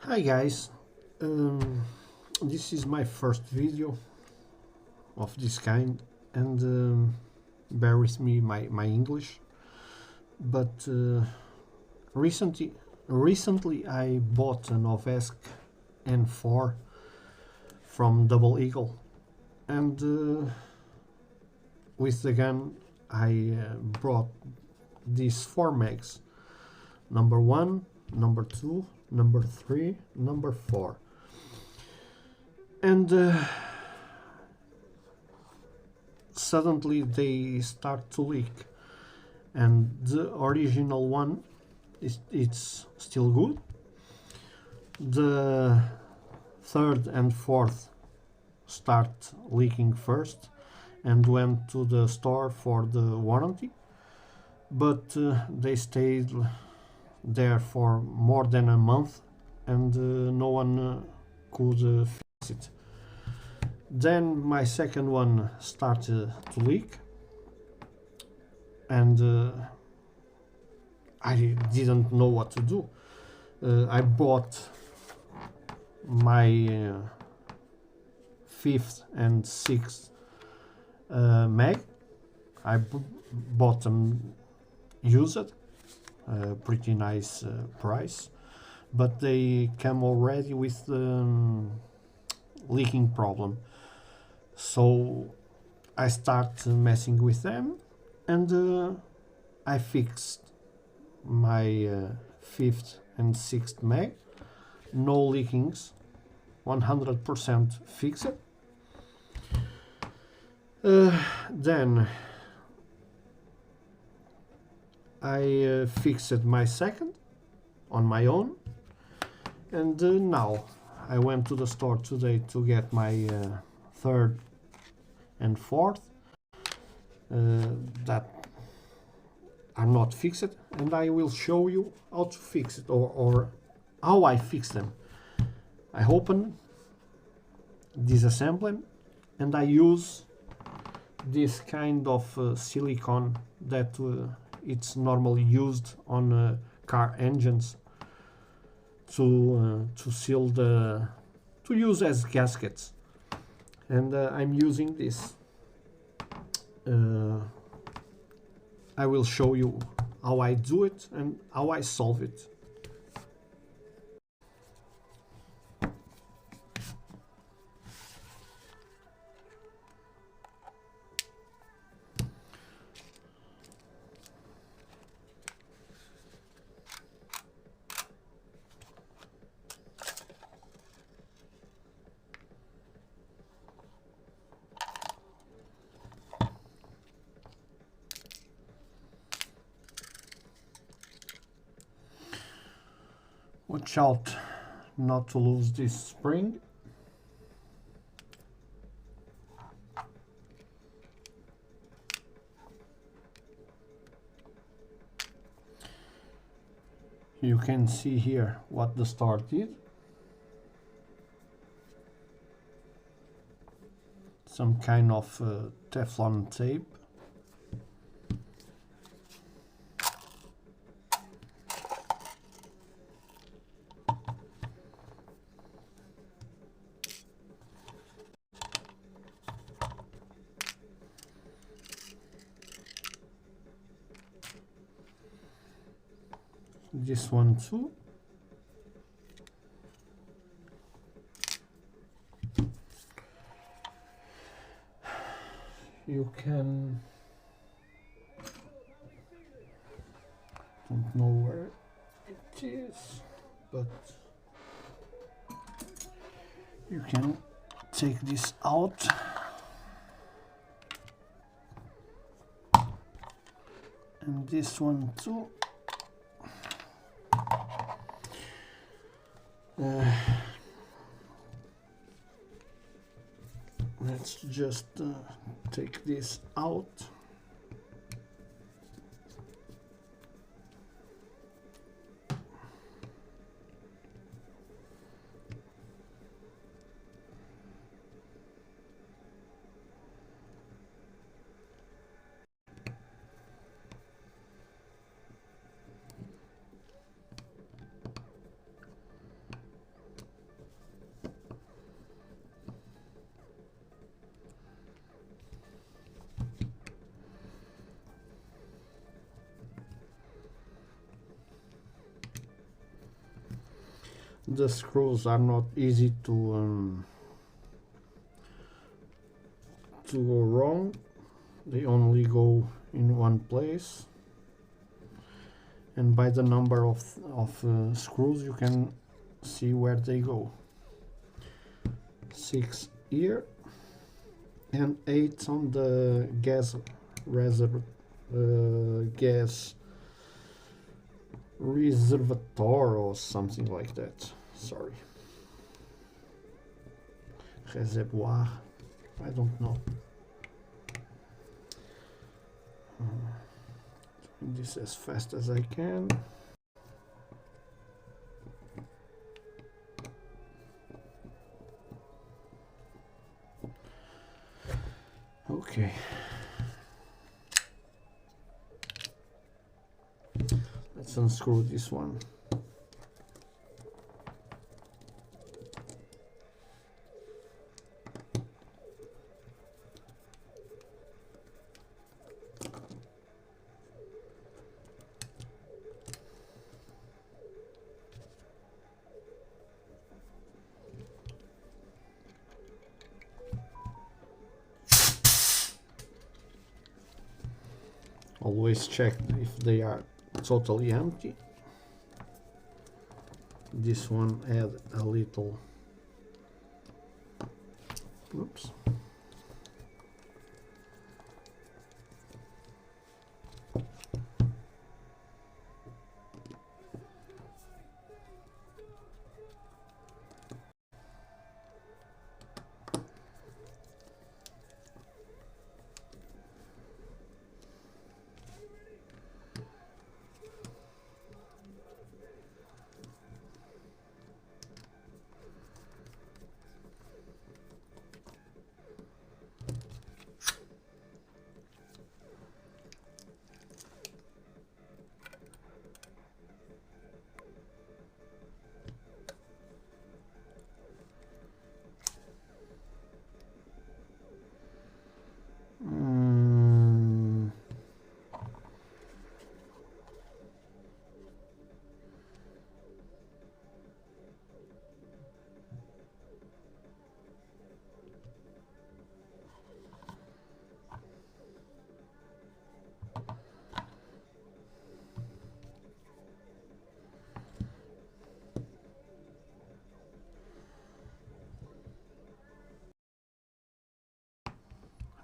Hi guys, this is my first video of this kind and bear with me my English, but recently I bought a noveske N4 from Double Eagle, and with the gun I brought these 4 mags, number 1, number 2, number 3, number 4, and suddenly they start to leak, and the original one it's still good. The third and fourth start leaking first and went to the store for the warranty, but they stayed there for more than a month, and no one could fix it. Then my second one started to leak, and I didn't know what to do. I bought my fifth and sixth mag. I bought them used, pretty nice price, but they come already with the leaking problem. So I start messing with them, and I fixed my fifth and sixth mag. No leakings, 100% fixed. Then I fixed my second on my own, and now I went to the store today to get my third and fourth that are not fixed, and I will show you how to fix it, or how I fix them. I open, disassemble, and I use this kind of silicone that it's normally used on car engines to seal to use as gaskets, and I'm using this. I will show you how I do it and how I solve it. Watch out not to lose this spring. You can see here what the store did. Some kind of Teflon tape. This one too. You can, don't know where it is, but you can take this out and this one too. Let's just take this out. The screws are not easy to go wrong. They only go in one place, and by the number of screws you can see where they go. 6 here and 8 on the gas reservoir, gas reservoir or something like that. Sorry, reservoir, I don't know. Doing this as fast as I can. Okay. Let's unscrew this one. Always check if they are totally empty. This one had a little, oops.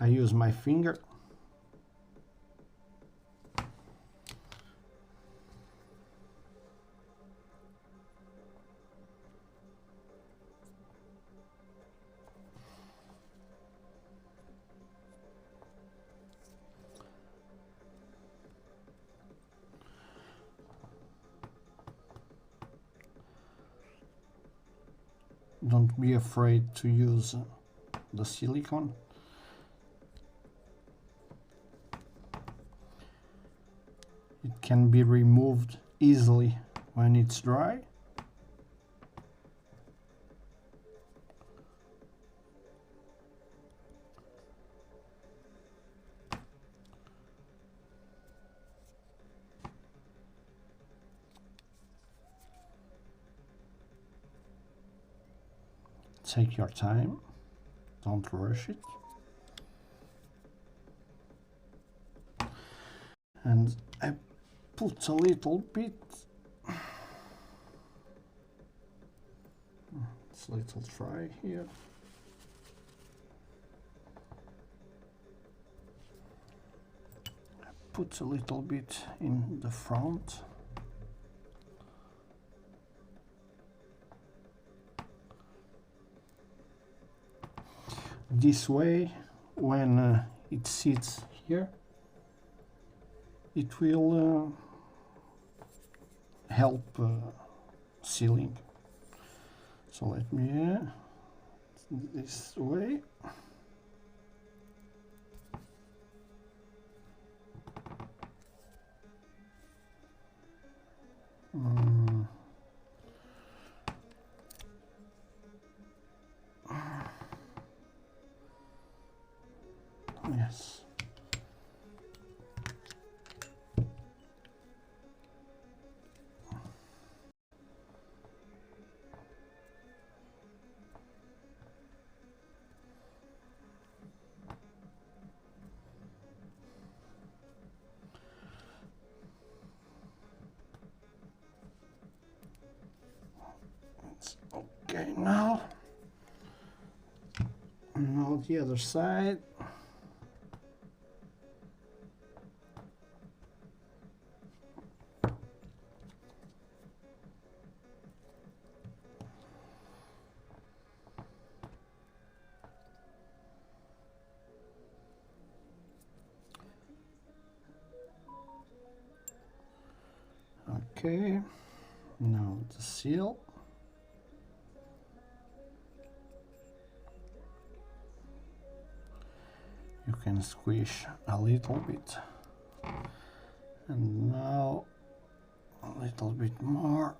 I use my finger. Don't be afraid to use the silicone. It can be removed easily when it's dry. Take your time, don't rush it. And I put a little bit, it's a little dry here. I put a little bit in the front. This way, when it sits here, it will help sealing. So let me this way. Yes. the other side. Okay, now the seal. You can squish a little bit, and now a little bit more.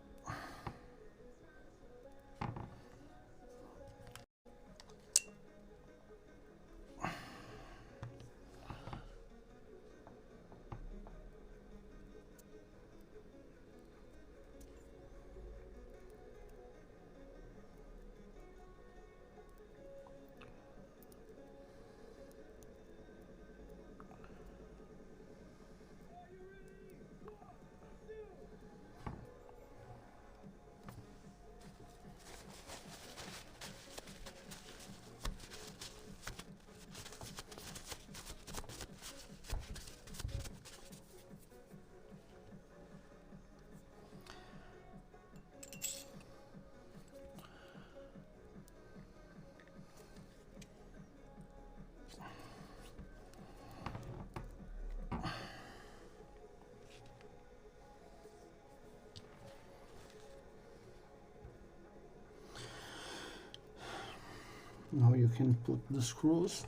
Now you can put the screws.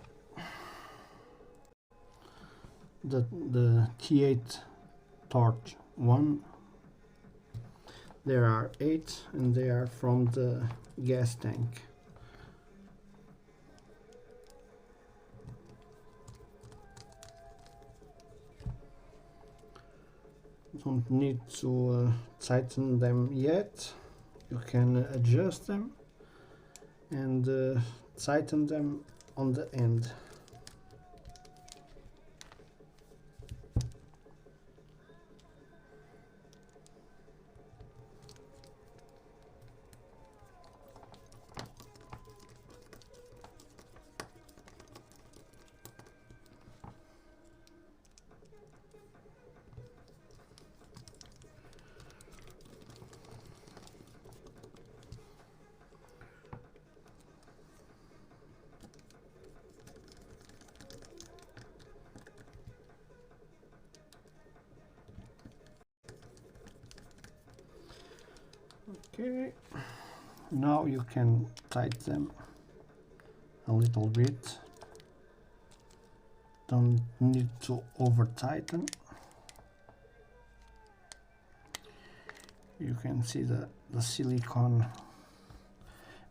The T8 torch 1. There are 8 and they are from the gas tank. Don't need to tighten them yet. You can adjust them and tighten them on the end. Okay, now you can tighten them a little bit. Don't need to over tighten. You can see the silicone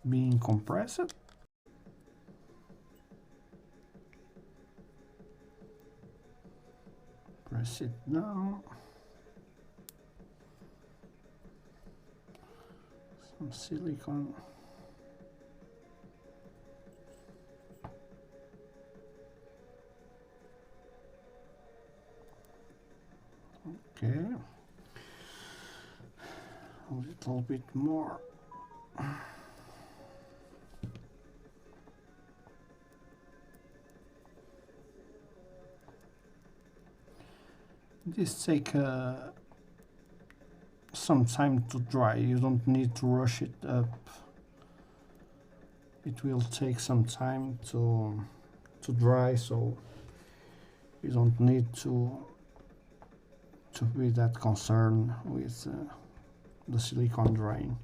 being compressed. Press it down. Some silicone. Okay, a little bit more. This takes some time to dry. You don't need to rush it up. It will take some time to dry, so you don't need to be that concerned with the silicone drying.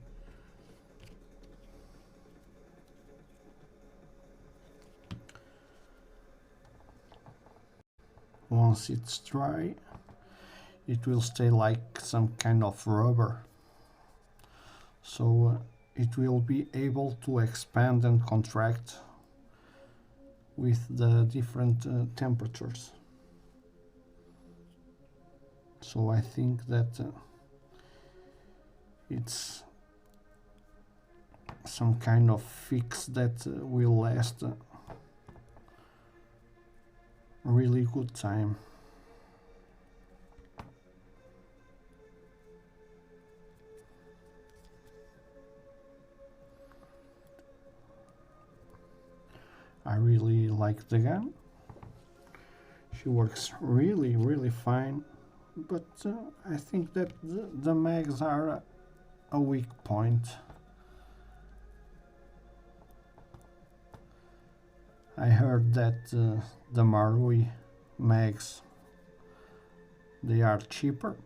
Once it's dry, it will stay like some kind of rubber, so it will be able to expand and contract with the different temperatures. So I think that it's some kind of fix that will last a really good time. I really like the gun. She works really fine, but I think that the mags are a weak point. I heard that the Marui mags, they are cheaper,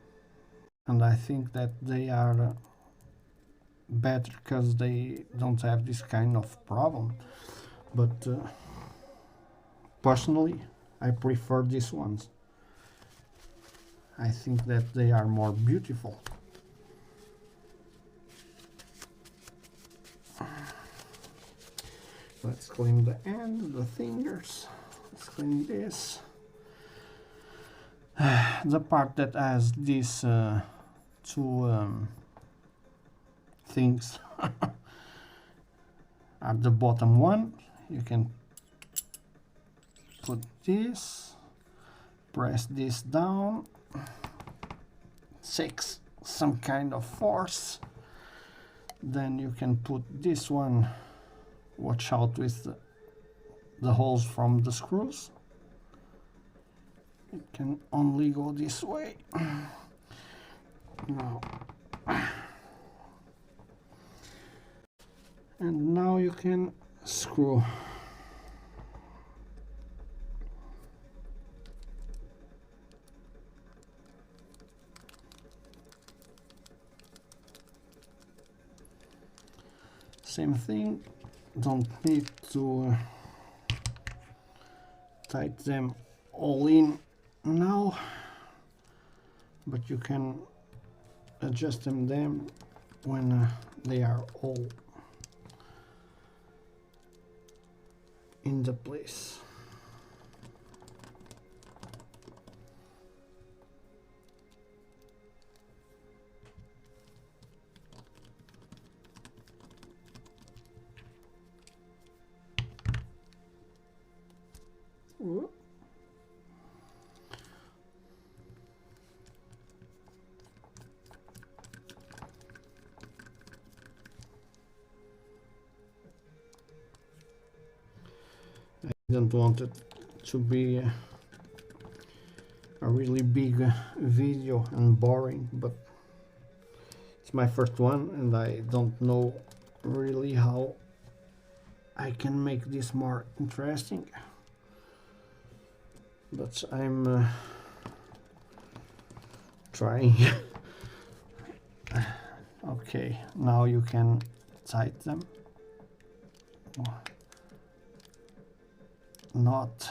and I think that they are better because they don't have this kind of problem. But personally, I prefer these ones. I think that they are more beautiful. Let's clean the end, the fingers. Let's clean this. The part that has these two things are the bottom one. You can put this, press this down, takes some kind of force. Then you can put this one. Watch out with the holes from the screws. It can only go this way. Now, and now you can screw. Same thing. Don't need to tight them all in now, but you can adjust them when they are all in the place. Whoop. I didn't want it to be a really big video and boring, but it's my first one and I don't know really how I can make this more interesting. But I'm trying. Okay, now you can tighten them. Not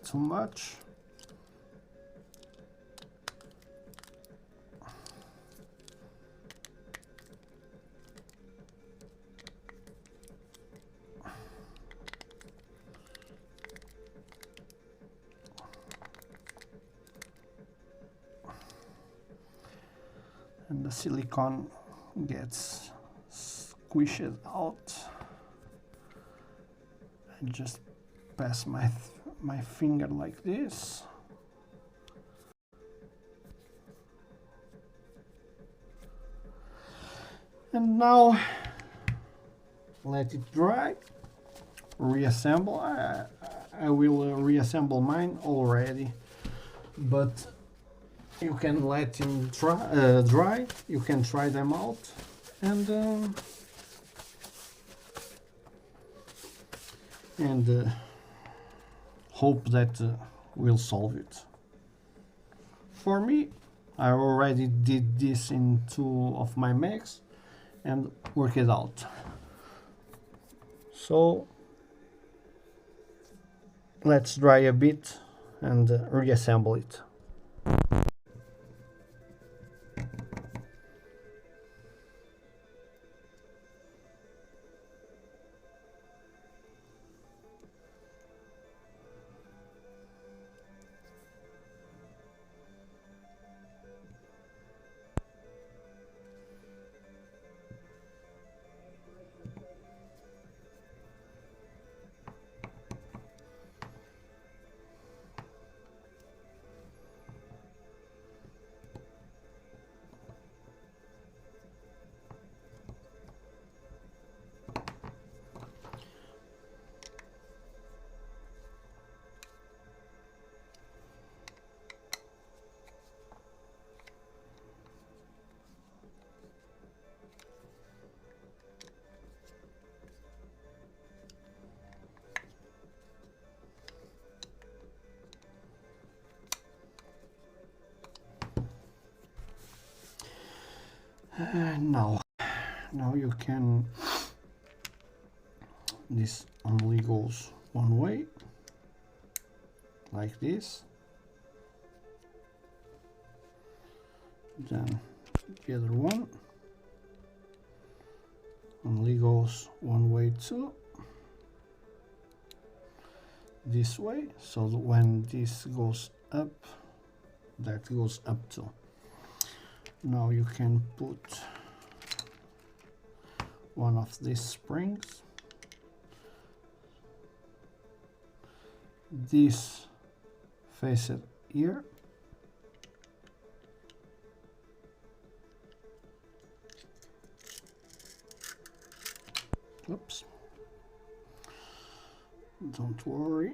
too much. And the silicone gets squished out. I just pass my finger like this. And now let it dry. Reassemble. I will reassemble mine already, but you can let him dry. You can try them out and hope that will solve it. For me, I already did this in 2 of my mags and work it out. So let's dry a bit and reassemble it. Now you can, this only goes one way, like this. Then the other one only goes one way too, this way, so that when this goes up, that goes up too. Now you can put one of these springs, this facet here, oops, don't worry.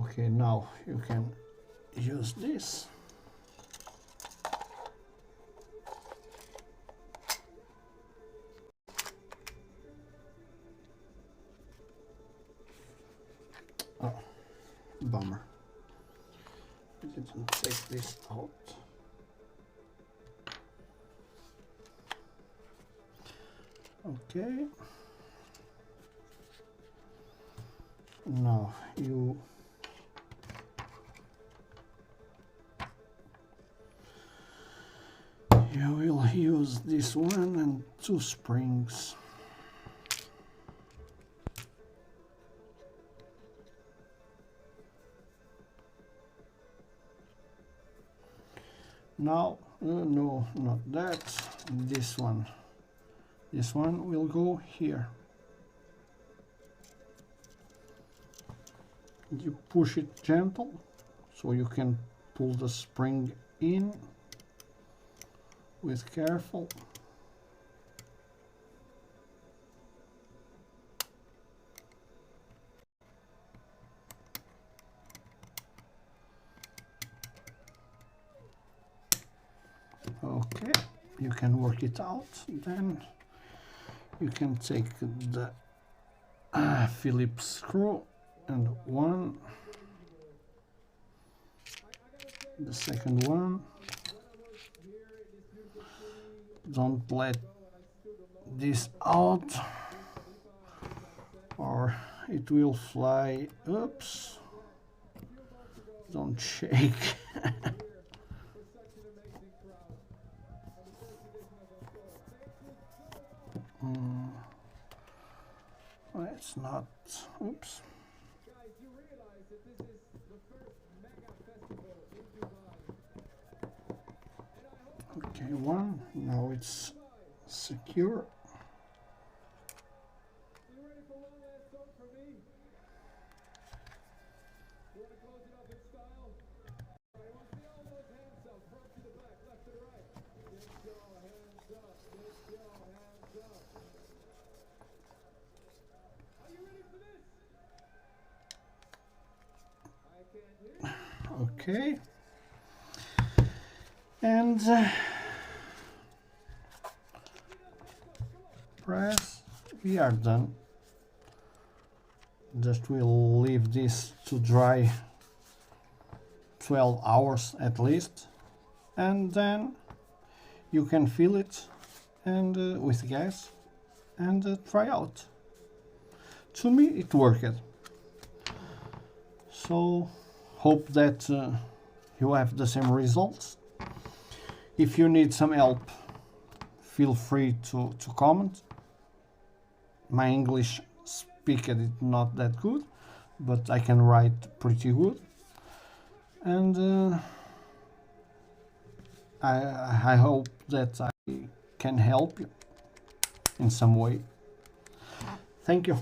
Okay, now you can use this. Oh, bummer. I didn't take this out. Okay. Now you will use this one and two springs. Now, no, not that. This one. This one will go here. You push it gentle, so you can pull the spring in with careful. Okay, you can work it out. Then you can take the Phillips screw and one, the second one. Don't let this out or it will fly. Oops, don't shake. Well, it's not. Oops. Okay, one. Now it's secure. Okay, and press. We are done. Just we'll leave this to dry 12 hours at least, and then you can fill it and with gas and try out. To me it worked, so hope that you have the same results. If you need some help, feel free to comment. My English speaking is not that good, but I can write pretty good, and I hope that I can help you in some way. Thank you.